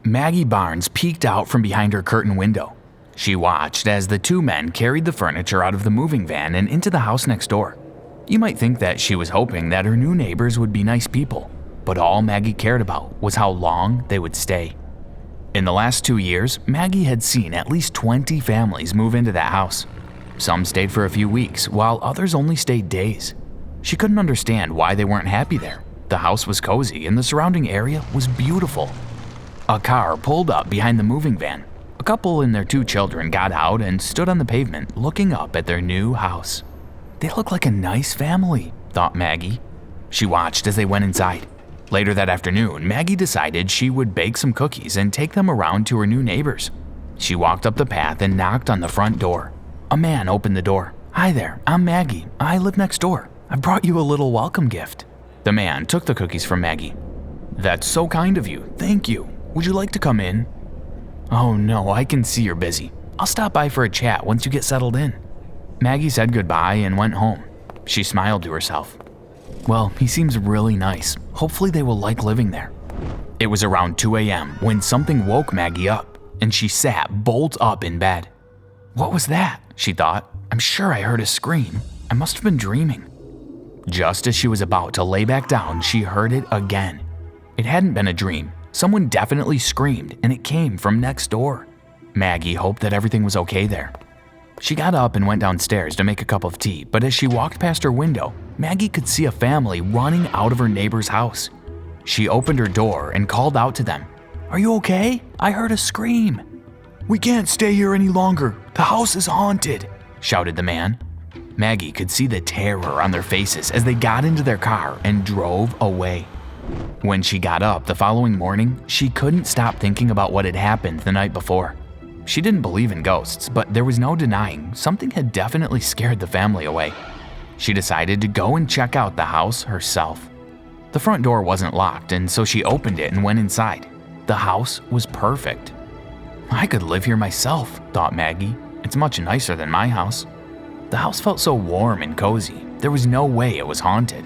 Maggie Barnes peeked out from behind her curtain window. She watched as the two men carried the furniture out of the moving van and into the house next door. You might think that she was hoping that her new neighbors would be nice people, but all Maggie cared about was how long they would stay. In the last 2 years, Maggie had seen at least 20 families move into that house. Some stayed for a few weeks, while others only stayed days. She couldn't understand why they weren't happy there. The house was cozy and the surrounding area was beautiful. A car pulled up behind the moving van. A couple and their 2 children got out and stood on the pavement looking up at their new house. They look like a nice family, thought Maggie. She watched as they went inside. Later that afternoon, Maggie decided she would bake some cookies and take them around to her new neighbors. She walked up the path and knocked on the front door. A man opened the door. "Hi there, I'm Maggie. I live next door. I brought you a little welcome gift." The man took the cookies from Maggie. "That's so kind of you. Thank you. Would you like to come in?" "Oh no, I can see you're busy. I'll stop by for a chat once you get settled in." Maggie said goodbye and went home. She smiled to herself. Well, he seems really nice. Hopefully they will like living there. It was around 2 a.m. when something woke Maggie up, and she sat bolt up in bed. What was that? She thought. I'm sure I heard a scream. I must have been dreaming. Just as she was about to lay back down, she heard it again. It hadn't been a dream. Someone definitely screamed, and it came from next door. Maggie hoped that everything was okay there. She got up and went downstairs to make a cup of tea, but as she walked past her window, Maggie could see a family running out of her neighbor's house. She opened her door and called out to them. "Are you okay? I heard a scream." "We can't stay here any longer. The house is haunted," shouted the man. Maggie could see the terror on their faces as they got into their car and drove away. When she got up the following morning, she couldn't stop thinking about what had happened the night before. She didn't believe in ghosts, but there was no denying something had definitely scared the family away. She decided to go and check out the house herself. The front door wasn't locked, and so she opened it and went inside. The house was perfect. I could live here myself, thought Maggie. It's much nicer than my house. The house felt so warm and cozy. There was no way it was haunted.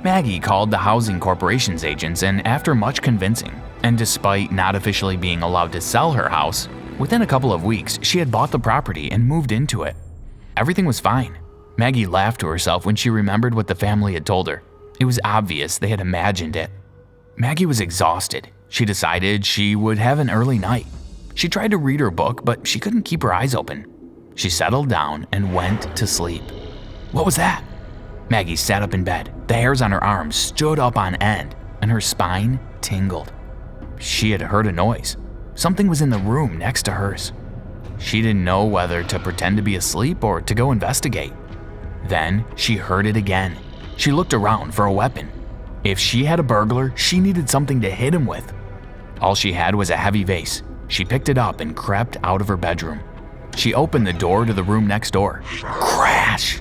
Maggie called the housing corporation's agents, and after much convincing, and despite not officially being allowed to sell her house, within a couple of weeks, she had bought the property and moved into it. Everything was fine. Maggie laughed to herself when she remembered what the family had told her. It was obvious they had imagined it. Maggie was exhausted. She decided she would have an early night. She tried to read her book, but she couldn't keep her eyes open. She settled down and went to sleep. What was that? Maggie sat up in bed. The hairs on her arms stood up on end, and her spine tingled. She had heard a noise. Something was in the room next to hers. She didn't know whether to pretend to be asleep or to go investigate. Then she heard it again. She looked around for a weapon. If she had a burglar, she needed something to hit him with. All she had was a heavy vase. She picked it up and crept out of her bedroom. She opened the door to the room next door. Crash!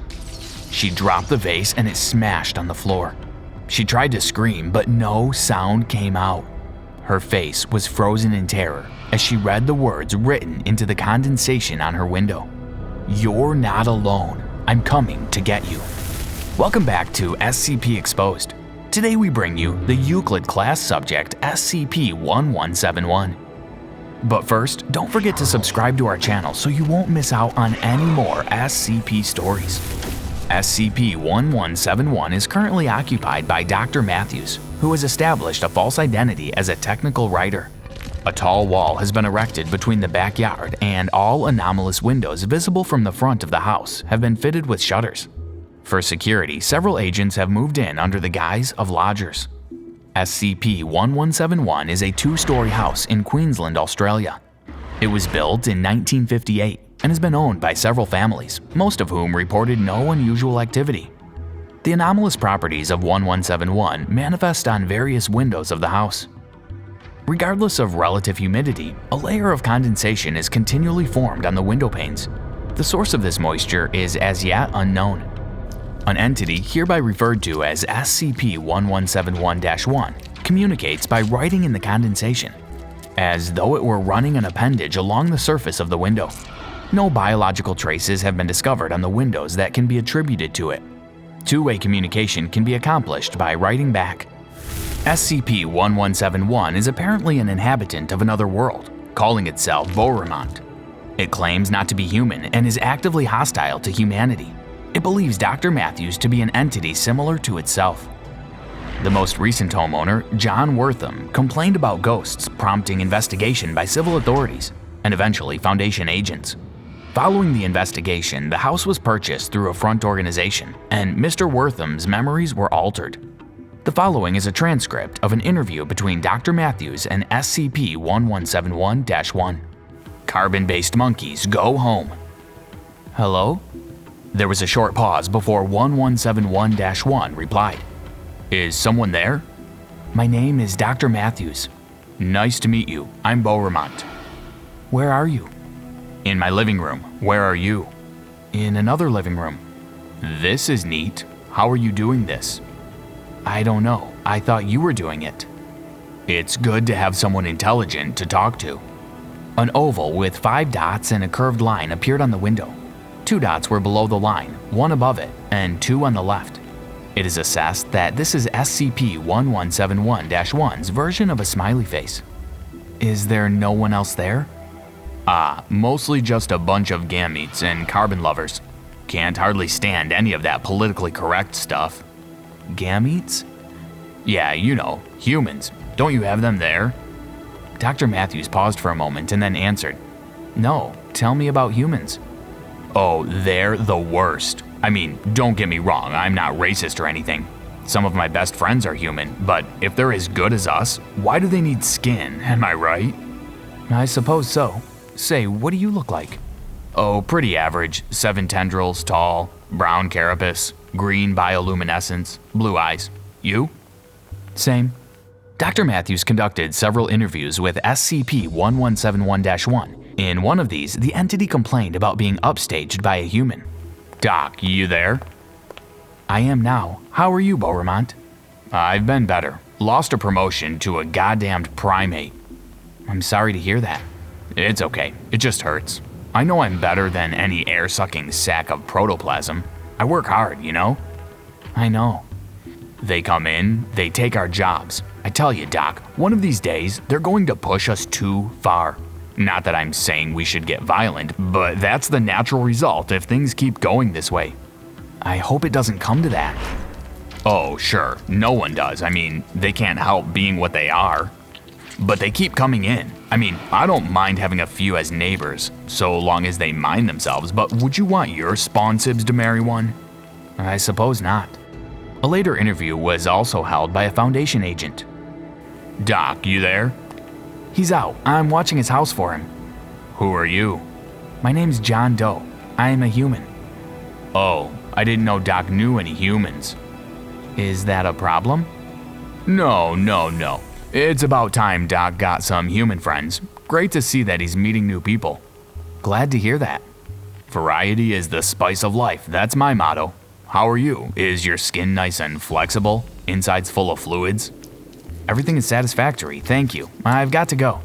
She dropped the vase and it smashed on the floor. She tried to scream, but no sound came out. Her face was frozen in terror as she read the words written into the condensation on her window. You're not alone. I'm coming to get you. Welcome back to SCP Exposed. Today we bring you the Euclid class subject SCP-1171. But first, don't forget to subscribe to our channel so you won't miss out on any more SCP stories. SCP-1171 is currently occupied by Dr. Matthews, who has established a false identity as a technical writer. A tall wall has been erected between the backyard, and all anomalous windows visible from the front of the house have been fitted with shutters. For security, several agents have moved in under the guise of lodgers. SCP-1171 is a 2-story house in Queensland, Australia. It was built in 1958 and has been owned by several families, most of whom reported no unusual activity. The anomalous properties of 1171 manifest on various windows of the house. Regardless of relative humidity, a layer of condensation is continually formed on the window panes. The source of this moisture is as yet unknown. An entity hereby referred to as SCP-1171-1 communicates by writing in the condensation, as though it were running an appendage along the surface of the window. No biological traces have been discovered on the windows that can be attributed to it. Two-way communication can be accomplished by writing back. SCP-1171 is apparently an inhabitant of another world, calling itself Beauremont. It claims not to be human and is actively hostile to humanity. It believes Dr. Matthews to be an entity similar to itself. The most recent homeowner, John Wortham, complained about ghosts, prompting investigation by civil authorities and eventually Foundation agents. Following the investigation, the house was purchased through a front organization, and Mr. Wortham's memories were altered. The following is a transcript of an interview between Dr. Matthews and SCP-1171-1. Carbon-based monkeys, go home. Hello? There was a short pause before 1171-1 replied. Is someone there? My name is Dr. Matthews. Nice to meet you. I'm Beauremont. Where are you? In my living room. Where are you? In another living room. This is neat. How are you doing this? I don't know. I thought you were doing it. It's good to have someone intelligent to talk to. An oval with 5 dots and a curved line appeared on the window. 2 dots were below the line, 1 above it, and 2 on the left. It is assessed that this is SCP-1171-1's version of a smiley face. Is there no one else there? Mostly just a bunch of gametes and carbon lovers. Can't hardly stand any of that politically correct stuff. Gametes? Yeah, you know, humans. Don't you have them there? Dr. Matthews paused for a moment and then answered, No, tell me about humans. Oh, they're the worst. I mean, don't get me wrong, I'm not racist or anything. Some of my best friends are human, but if they're as good as us, why do they need skin, am I right? I suppose so. Say, what do you look like? Oh, pretty average. 7 tendrils, tall, brown carapace, green bioluminescence, blue eyes. You? Same. Dr. Matthews conducted several interviews with SCP-1171-1. In one of these, the entity complained about being upstaged by a human. Doc, you there? I am now. How are you, Beauremont? I've been better. Lost a promotion to a goddamned primate. I'm sorry to hear that. It's okay. It just hurts. I know I'm better than any air-sucking sack of protoplasm. I work hard, you know? I know. They come in, they take our jobs. I tell you, Doc, one of these days, they're going to push us too far. Not that I'm saying we should get violent, but that's the natural result if things keep going this way. I hope it doesn't come to that. Oh, sure, no one does. I mean, they can't help being what they are. But they keep coming in. I mean, I don't mind having a few as neighbors, so long as they mind themselves, but would you want your spawn sibs to marry one? I suppose not. A later interview was also held by a Foundation agent. Doc, you there? He's out. I'm watching his house for him. Who are you? My name's John Doe. I am a human. Oh, I didn't know Doc knew any humans. Is that a problem? No. It's about time Doc got some human friends. Great to see that he's meeting new people. Glad to hear that. Variety is the spice of life, that's my motto. How are you? Is your skin nice and flexible? Inside's full of fluids? Everything is satisfactory, thank you. I've got to go.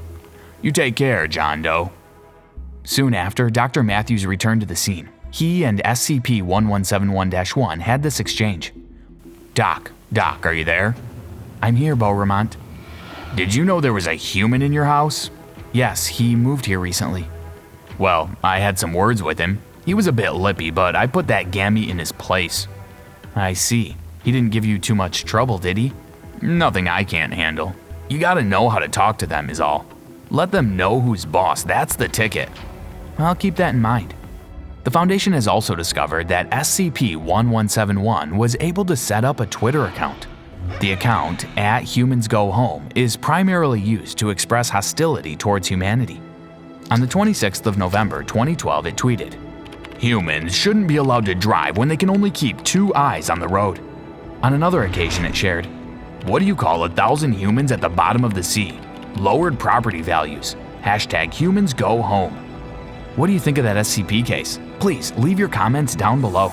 You take care, John Doe. Soon after, Dr. Matthews returned to the scene. He and SCP-1171-1 had this exchange. Doc, are you there? I'm here, Beauremont. Did you know there was a human in your house? Yes, he moved here recently. Well, I had some words with him. He was a bit lippy, but I put that gamete in his place. I see. He didn't give you too much trouble, did he? Nothing I can't handle. You gotta know how to talk to them is all. Let them know who's boss, that's the ticket. I'll keep that in mind. The Foundation has also discovered that SCP-1171 was able to set up a Twitter account. The account, @HumansGoHome, is primarily used to express hostility towards humanity. On the 26th of November 2012, it tweeted, Humans shouldn't be allowed to drive when they can only keep 2 eyes on the road. On another occasion, it shared, What do you call 1,000 humans at the bottom of the sea? Lowered property values. #HumansGoHome. What do you think of that SCP case? Please leave your comments down below.